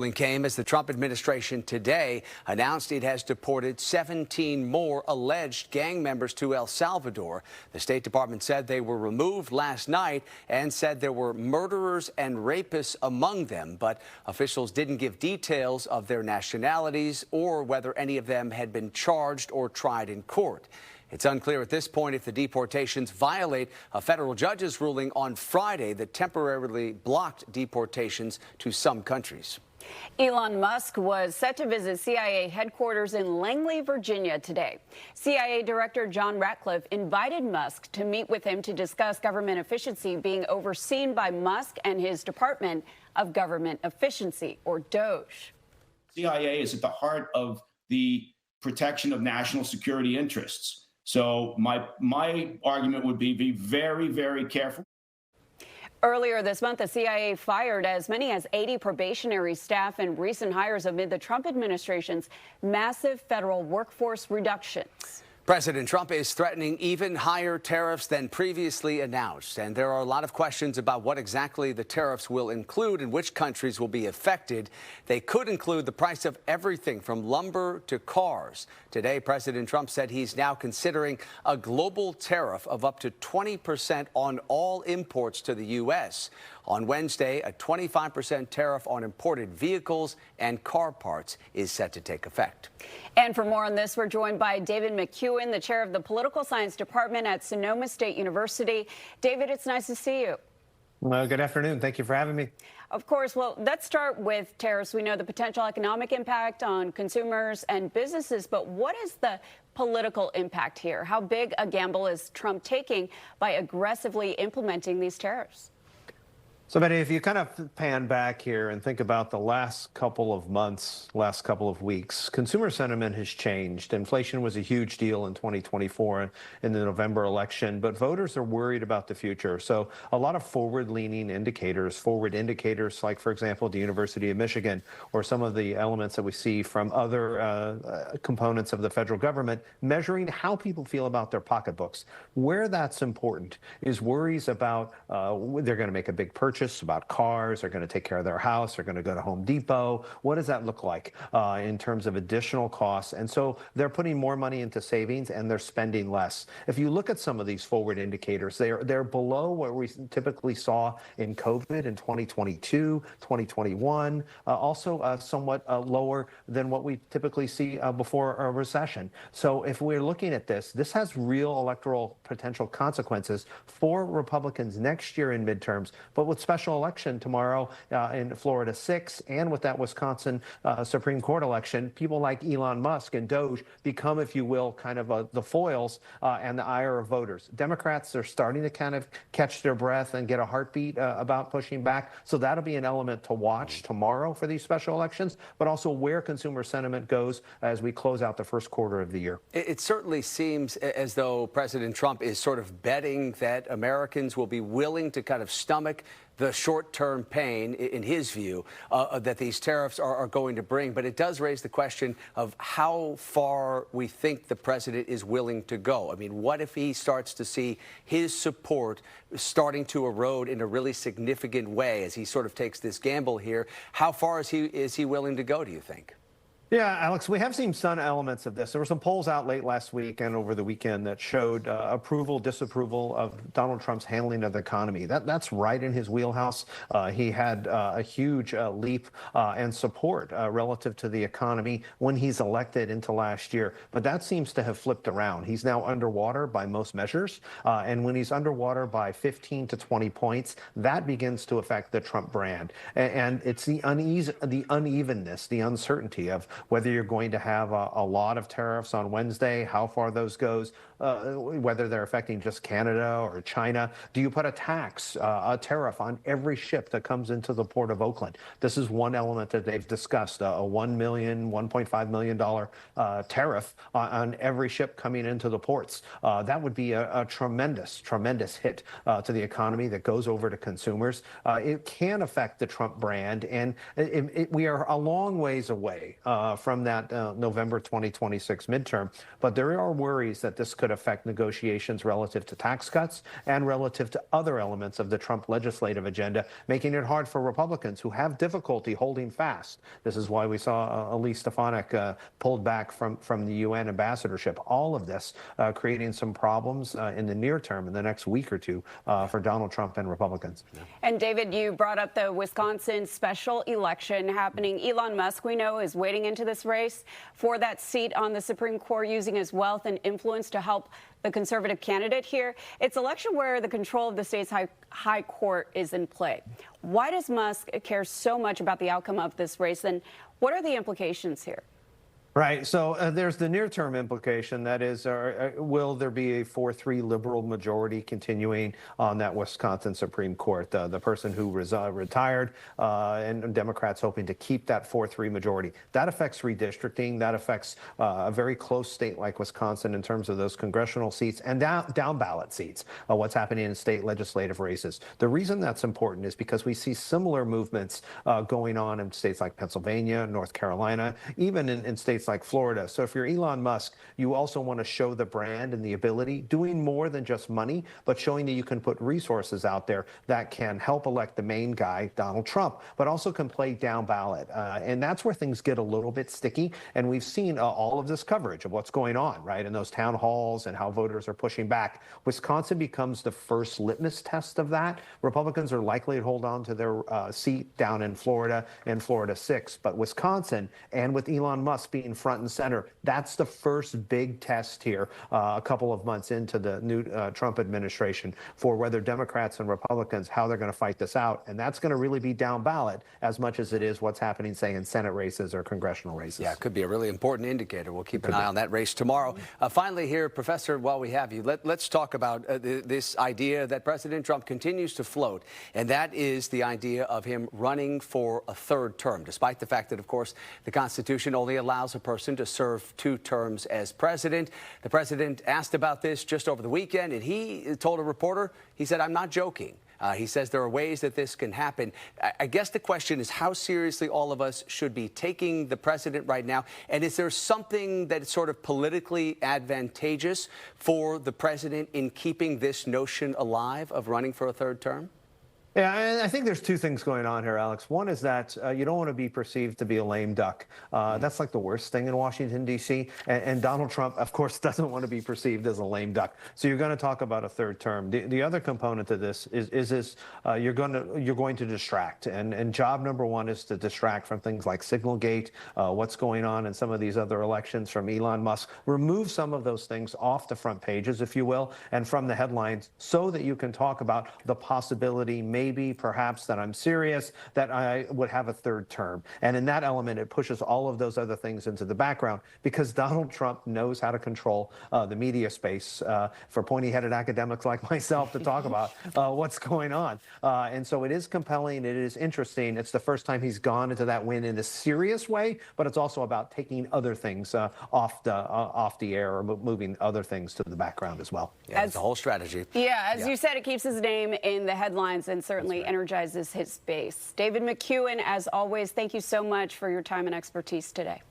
Came as the Trump administration today announced it has deported 17 more alleged gang members to El Salvador. The State Department said they were removed last night and said there were murderers and rapists among them, but officials didn't give details of their nationalities or whether any of them had been charged or tried in court. It's unclear at this point if the deportations violate a federal judge's ruling on Friday that temporarily blocked deportations to some countries. Elon Musk was set to visit CIA headquarters in Langley, Virginia today. CIA Director John Ratcliffe invited Musk to meet with him to discuss government efficiency being overseen by Musk and his Department of Government Efficiency, or DOGE. CIA is at the heart of the protection of national security interests. So my argument would be very, very careful. Earlier this month, the CIA fired as many as 80 probationary staff and recent hires amid the Trump administration's massive federal workforce reductions. President Trump is threatening even higher tariffs than previously announced, and there are a lot of questions about what exactly the tariffs will include and which countries will be affected. They could include the price of everything from lumber to cars. Today, President Trump said he's now considering a global tariff of up to 20% on all imports to the U.S. On Wednesday, a 25% tariff on imported vehicles and car parts is set to take effect. And for more on this, we're joined by David McEwen, the chair of the Political Science Department at Sonoma State University. David, it's nice to see you. Well, good afternoon. Thank you for having me. Of course. Well, let's start with tariffs. We know the potential economic impact on consumers and businesses, but what is the political impact here? How big a gamble is Trump taking by aggressively implementing these tariffs? So, Betty, if you kind of pan back here and think about the last couple of months, last couple of weeks, consumer sentiment has changed. Inflation was a huge deal in 2024 in the November election, but voters are worried about the future. So a lot of forward-leaning indicators, like, for example, the University of Michigan, or some of the elements that we see from other components of the federal government, measuring how people feel about their pocketbooks. Where that's important is worries about they're going to make a big purchase, about cars, they're going to take care of their house, they're going to go to Home Depot. What does that look like in terms of additional costs? And so they're putting more money into savings and they're spending less. If you look at some of these forward indicators, they're below what we typically saw in COVID in 2022, 2021, also somewhat lower than what we typically see before a recession. So if we're looking at this has real electoral potential consequences for Republicans next year in midterms, but with special election tomorrow in Florida 6, and with that Wisconsin Supreme Court election, people like Elon Musk and DOGE become, if you will, kind of the foils and the ire of voters. Democrats are starting to kind of catch their breath and get a heartbeat about pushing back. So that'll be an element to watch tomorrow for these special elections, but also where consumer sentiment goes as we close out the first quarter of the year. It certainly seems as though President Trump is sort of betting that Americans will be willing to kind of stomach the short-term pain, in his view, that these tariffs are going to bring. But it does raise the question of how far we think the president is willing to go. I mean, what if he starts to see his support starting to erode in a really significant way as he sort of takes this gamble here? How far is he willing to go, do you think? Yeah, Alex, we have seen some elements of this. There were some polls out late last week and over the weekend that showed approval, disapproval of Donald Trump's handling of the economy. That's right in his wheelhouse. He had a huge leap and support relative to the economy when he's elected into last year. But that seems to have flipped around. He's now underwater by most measures. And when he's underwater by 15 to 20 points, that begins to affect the Trump brand. And it's the unevenness, the uncertainty of whether you're going to have a lot of tariffs on Wednesday, how far those goes, whether they're affecting just Canada or China. Do you put a tax, a tariff on every ship that comes into the port of Oakland? This is one element that they've discussed, a $1.5 million tariff on every ship coming into the ports. That would be a tremendous hit to the economy that goes over to consumers. It can affect the Trump brand, and we are a long ways away from that November 2026 midterm. But there are worries that this could could affect negotiations relative to tax cuts and relative to other elements of the Trump legislative agenda, making it hard for Republicans who have difficulty holding fast. This is why we saw Elise Stefanik pulled back from the UN ambassadorship. All of this creating some problems in the near term, in the next week or two, for Donald Trump and Republicans. And David, you brought up the Wisconsin special election happening. Elon Musk, we know, is wading into this race for that seat on the Supreme Court, using his wealth and influence to help the conservative candidate here. It's an election where the control of the state's high court is in play. Why does Musk care so much about the outcome of this race, and what are the implications here? Right. So there's the near-term implication. That is, will there be a 4-3 liberal majority continuing on that Wisconsin Supreme Court? The person who retired, and Democrats hoping to keep that 4-3 majority. That affects redistricting. That affects a very close state like Wisconsin in terms of those congressional seats and down ballot seats. What's happening in state legislative races. The reason that's important is because we see similar movements going on in states like Pennsylvania, North Carolina, even in states like Florida. So if you're Elon Musk, you also want to show the brand and the ability, doing more than just money, but showing that you can put resources out there that can help elect the main guy, Donald Trump, but also can play down ballot. And that's where things get a little bit sticky. And we've seen all of this coverage of what's going on, right, in those town halls and how voters are pushing back. Wisconsin becomes the first litmus test of that. Republicans are likely to hold on to their seat down in Florida and Florida 6. But Wisconsin, and with Elon Musk being front and center, that's the first big test here a couple of months into the new Trump administration for whether Democrats and Republicans, how they're going to fight this out. And that's going to really be down ballot as much as it is what's happening, say, in Senate races or congressional races. Yeah, it could be a really important indicator. We'll keep an eye on that race tomorrow. Finally here, Professor, while we have you, let's talk about this idea that President Trump continues to float, and that is the idea of him running for a third term, despite the fact that, of course, the Constitution only allows a person to serve 2 terms as president. The president asked about this just over the weekend, and he told a reporter, he said, "I'm not joking." He says there are ways that this can happen. I guess the question is how seriously all of us should be taking the president right now. And is there something that's sort of politically advantageous for the president in keeping this notion alive of running for a third term? Yeah, I think there's 2 things going on here, Alex. One is that you don't want to be perceived to be a lame duck. That's like the worst thing in Washington, D.C. And Donald Trump, of course, doesn't want to be perceived as a lame duck. So you're going to talk about a third term. The other component to this is you're going to distract. And job number 1 is to distract from things like Signalgate, what's going on in some of these other elections from Elon Musk. Remove some of those things off the front pages, if you will, and from the headlines so that you can talk about the possibility, maybe, perhaps, that I'm serious, that I would have a third term. And in that element, it pushes all of those other things into the background because Donald Trump knows how to control the media space for pointy-headed academics like myself to talk about what's going on. And so it is compelling. It is interesting. It's the first time he's gone into that win in a serious way, but it's also about taking other things off the air or moving other things to the background as well. Yeah, it's the whole strategy. Yeah, as you said, it keeps his name in the headlines and certainly energizes his base. David McEwen, as always, thank you so much for your time and expertise today.